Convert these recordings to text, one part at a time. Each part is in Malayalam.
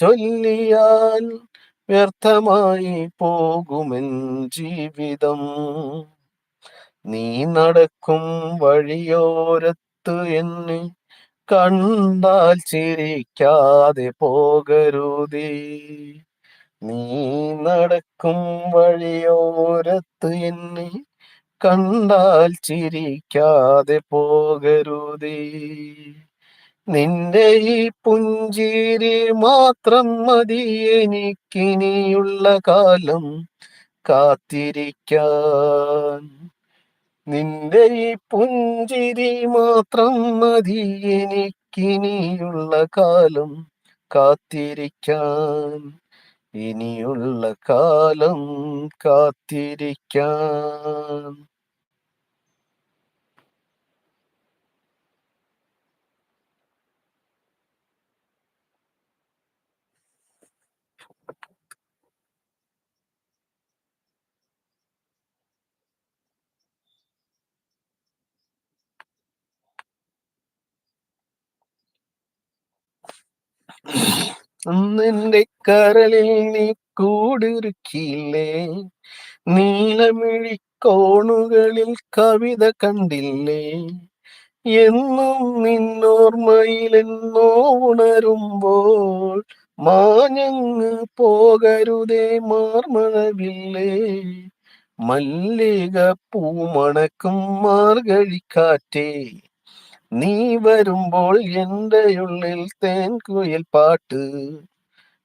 ചൊല്ലിയാൽ വ്യർത്ഥമായി പോകുമെൻ ജീവിതം. നീ നടക്കും വഴിയോരത്ത് എന്നെ കണ്ടാൽ ചിരിക്കാതെ പോകരുതേ. നീ നടക്കും വഴിയോരത്ത് എന്നെ കണ്ടാൽ ചിരിക്കാതെ പോകരുതേ. നിന്റെ ഈ പുഞ്ചിരി മാത്രം മതി എനിക്കിനിയുള്ള കാലം കാത്തിരിക്കാൻ. നിന്റെ ഈ പുഞ്ചിരി മാത്രം മതി എനിക്കിനിയുള്ള കാലം കാത്തിരിക്കാൻ. ഇനിയുള്ള കാലം കാത്തിരിക്കാൻ. അന്നെന്റെ കരളിൽ നീ കൂടിരുക്കിയില്ലേ, നീലമിഴിക്കോണുകളിൽ കവിത കണ്ടില്ലേ. എന്നും നിന്നോർമ്മയിലെന്നോ ഉണരുമ്പോൾ മാഞ്ഞങ്ങ് പോകരുതേ മാർമഴവില്ലേ. മല്ലിക പൂമണക്കും മാർഗഴിക്കാറ്റേ, നീ വരുമ്പോൾ എൻ്റെ ഉള്ളിൽ തേൻകുയിൽ പാട്ട്.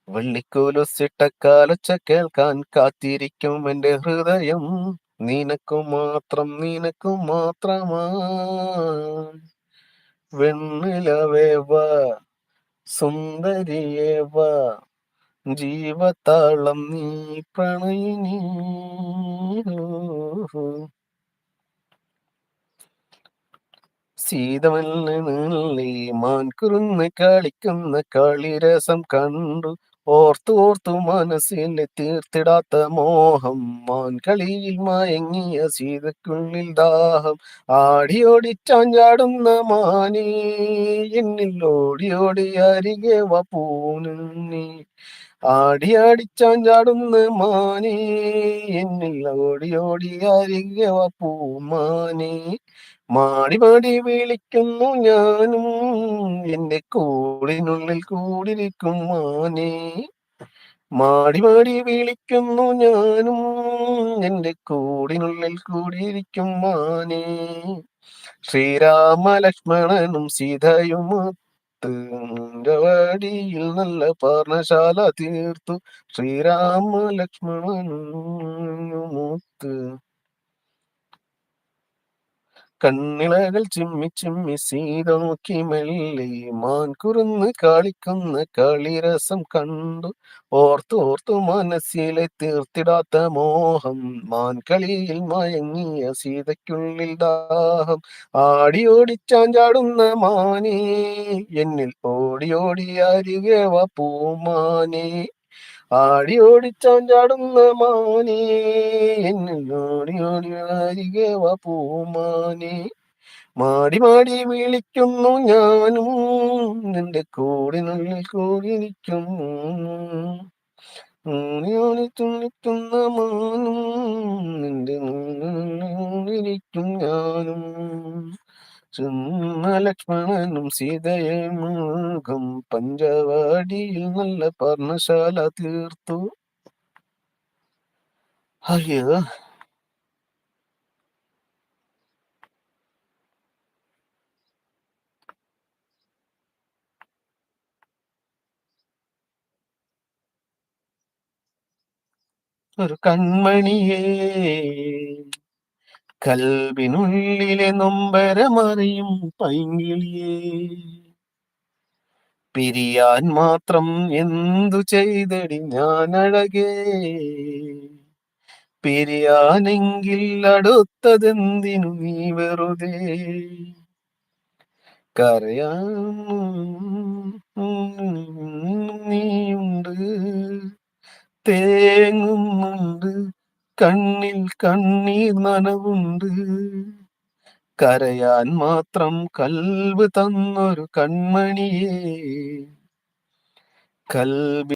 വെള്ളിക്കോലുസിട്ട കാലൊച്ച കേൾക്കാൻ കാത്തിരിക്കും എൻ്റെ ഹൃദയം. നിനക്കു മാത്രം നിനക്കു മാത്രമാ. വെണ്ണിലവേ വാ, സുന്ദരിയേ വാ, ജീവതാളം നീ പ്രണയിനി. സീതമല്ലി മാൻകുരുന്ന് കളിക്കുന്ന കളിരസം കണ്ടു. ഓർത്തു ഓർത്തു മനസ്സിൽ തീർത്തിടാത്ത മോഹം. മാൻകളിയിൽ മയങ്ങിയ സീതക്കുള്ളിൽ ദാഹം. ആടിയോടി ചാഞ്ചാടുന്ന മാനേ, എന്നിൽ ഓടി ഓടി അരികെ വാ പൂനുണ്ണി. ആടി ആടി ചാഞ്ചാടുന്ന മാനേ, എന്നിൽ ഓടി ഓടി അരികെ വാ പൂമാനേ. മാടി മാടി വിളിക്കുന്നു ഞാനും, എന്റെ കൂടിനുള്ളിൽ കൂടിരിക്കും മാനേ. മാടി മാടി വിളിക്കുന്നു ഞാനും, എന്റെ കൂടിനുള്ളിൽ കൂടിയിരിക്കും മാനേ. ശ്രീരാമ ലക്ഷ്മണനും സീതയുമൊത്ത് വടിയിൽ നല്ല പർണശാല തീർത്തു. ശ്രീരാമ ലക്ഷ്മണനുമൊത്ത് കണ്ണിളകൾ ചിമ്മി ചിമ്മി സീത നോക്കി മെല്ലെ. മാൻകുരുന്ന് കളിക്കുന്ന കളിരസം കണ്ടു. ഓർത്തു ഓർത്തു മനസ്സിലെ തീർത്തിടാത്ത മോഹം. മാൻകളിയിൽ മയങ്ങിയ സീതയ്ക്കുള്ളിൽ ദാഹം. ആടി ഓടിച്ചാഞ്ചാടുന്ന മാനേ, എന്നിൽ ഓടി ഓടി അരികെ വാ പൂമാനേ. ആടി ഓടിച്ചാഞ്ചാടുന്ന മാനേ, എന്നിൽ ഓടി ഓടി അരികെ വാ പൂമാനേ. മാടി മാടി വിളിക്കുന്നു ഞാനും, നിന്റെ കൂടിനുള്ളിൽ കൂടിയിരിക്കും. ഓടി ഓടി തുള്ളിക്കുന്ന മാനും, നിന്റെ കൂടിയിരിക്കും ഞാനും. ചെന്ന ലക്ഷ്മണനും സീതയെ മുഖം പഞ്ചവാടിയിൽ നല്ല പർണശാല തീർത്തു. അയ്യോ, ഒരു കൺമണിയേ, കൽവിനുള്ളിലെ നൊമ്പരമറിയും പൈങ്കിളിയേ. പിരിയാൻ മാത്രം എന്തു ചെയ്തടി ഞാനഴകേ. പിരിയാനെങ്കിൽ അടുത്തതെന്തിനു നീ വെറുതെ. കരയാൻ നീയുണ്ട്, തേങ്ങുന്നുണ്ട്, കണ്ണിൽ കണ്ണീർ നനവുണ്ട്. കരയാൻ മാത്രം കൽവ് തന്നൊരു കൺമണിയേ, കൽബിൽ